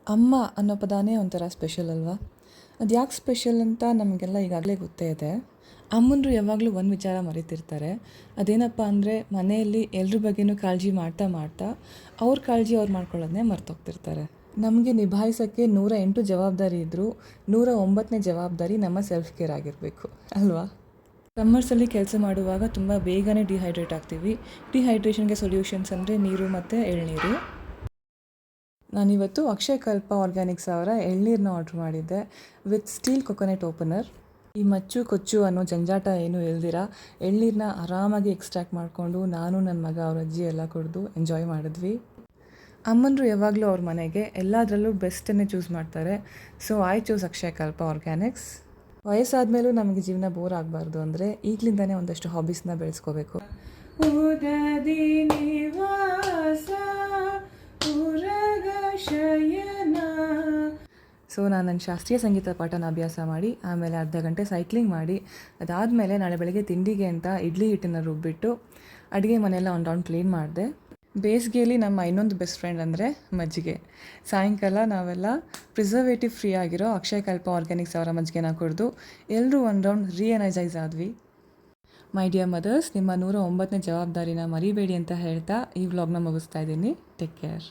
ಅಮ್ಮ ಅನ್ನೋ ಪದಾನೇ ಒಂಥರ ಸ್ಪೆಷಲ್ ಅಲ್ವಾ? ಅದು ಯಾಕೆ ಸ್ಪೆಷಲ್ ಅಂತ ನಮಗೆಲ್ಲ ಈಗಾಗಲೇ ಗೊತ್ತೇ ಇದೆ. ಅಮ್ಮಂದ್ರು ಯಾವಾಗಲೂ ಒಂದು ವಿಚಾರ ಮರೀತಿರ್ತಾರೆ. ಅದೇನಪ್ಪ ಅಂದರೆ ಮನೆಯಲ್ಲಿ ಎಲ್ರ ಬಗ್ಗೆನೂ ಕಾಳಜಿ ಮಾಡ್ತಾ ಮಾಡ್ತಾ ಅವ್ರ ಕಾಳಜಿ ಅವ್ರು ಮಾಡ್ಕೊಳ್ಳೋದನ್ನೇ ಮರ್ತೋಗ್ತಿರ್ತಾರೆ. ನಮಗೆ ನಿಭಾಯಿಸೋಕ್ಕೆ 108 ಜವಾಬ್ದಾರಿ ಇದ್ದರೂ 109ನೇ ಜವಾಬ್ದಾರಿ ನಮ್ಮ ಸೆಲ್ಫ್ ಕೇರ್ ಆಗಿರಬೇಕು ಅಲ್ವಾ? ಸಮ್ಮರ್ಸಲ್ಲಿ ಕೆಲಸ ಮಾಡುವಾಗ ತುಂಬ ಬೇಗನೆ ಡಿಹೈಡ್ರೇಟ್ ಆಗ್ತೀವಿ. ಡಿಹೈಡ್ರೇಷನ್ಗೆ ಸೊಲ್ಯೂಷನ್ಸ್ ಅಂದರೆ ನೀರು ಮತ್ತು ಎಳ್ನೀರು. ನಾನಿವತ್ತು ಅಕ್ಷಯಕಲ್ಪ ಆರ್ಗ್ಯಾನಿಕ್ಸ್ ಅವರ ಎಳ್ನೀರನ್ನ ಆರ್ಡ್ರ್ ಮಾಡಿದ್ದೆ ವಿತ್ ಸ್ಟೀಲ್ ಕೊಕೊನೆಟ್ ಓಪನರ್. ಈ ಮಚ್ಚು ಕೊಚ್ಚು ಅನ್ನೋ ಜಂಜಾಟ ಏನೂ ಇಲ್ದಿರ ಎಳ್ನೀರನ್ನ ಆರಾಮಾಗಿ ಎಕ್ಸ್ಟ್ರಾಕ್ಟ್ ಮಾಡಿಕೊಂಡು ನಾನು ನನ್ನ ಮಗ ಅವ್ರ ಅಜ್ಜಿ ಎಲ್ಲ ಕುಡಿದು ಎಂಜಾಯ್ ಮಾಡಿದ್ವಿ. ಅಮ್ಮಂದರು ಯಾವಾಗಲೂ ಅವ್ರ ಮನೆಗೆ ಎಲ್ಲದರಲ್ಲೂ ಬೆಸ್ಟನ್ನೇ ಚೂಸ್ ಮಾಡ್ತಾರೆ. So I choose Akshayakalpa Organics. ವಯಸ್ಸಾದ ಮೇಲೂ ನಮಗೆ ಜೀವನ ಬೋರ್ ಆಗಬಾರ್ದು ಅಂದರೆ ಈಗಲಿಂದನೇ ಒಂದಷ್ಟು ಹಾಬೀಸ್ನ ಬೆಳೆಸ್ಕೋಬೇಕು. ಸೊ ನಾನು ನನ್ನ ಶಾಸ್ತ್ರೀಯ ಸಂಗೀತ ಪಾಠನ ಅಭ್ಯಾಸ ಮಾಡಿ ಆಮೇಲೆ ಅರ್ಧ ಗಂಟೆ ಸೈಕ್ಲಿಂಗ್ ಮಾಡಿ ಅದಾದಮೇಲೆ ನಾಳೆ ಬೆಳಗ್ಗೆ ತಿಂಡಿಗೆ ಅಂತ ಇಡ್ಲಿ ಹಿಟ್ಟನ್ನು ರುಬ್ಬಿಟ್ಟು ಅಡುಗೆ ಮನೆಯೆಲ್ಲ ಒಂದು ರೌಂಡ್ ಕ್ಲೀನ್ ಮಾಡಿದೆ. ಬೇಸಿಗೆಯಲ್ಲಿ ನಮ್ಮ ಇನ್ನೊಂದು ಬೆಸ್ಟ್ ಫ್ರೆಂಡ್ ಅಂದರೆ ಮಜ್ಜಿಗೆ. ಸಾಯಂಕಾಲ ನಾವೆಲ್ಲ ಪ್ರಿಸರ್ವೇಟಿವ್ ಫ್ರೀ ಆಗಿರೋ ಅಕ್ಷಯಕಲ್ಪ ಆರ್ಗ್ಯಾನಿಕ್ಸ್ ಅವರ ಮಜ್ಜಿಗೆನ ಕುಡಿದು ಎಲ್ಲರೂ ಒಂದು ರೌಂಡ್ ರೀಎನರ್ಜೈಸ್ ಆದ್ವಿ. ಮೈ ಡಿಯರ್ ಮದರ್ಸ್, ನಿಮ್ಮ 109ನೇ ಜವಾಬ್ದಾರಿನ ಮರಿಬೇಡಿ ಅಂತ ಹೇಳ್ತಾ ಈ ವ್ಲಾಗ್ನ ಮುಗಿಸ್ತಾ ಇದ್ದೀನಿ. Take care.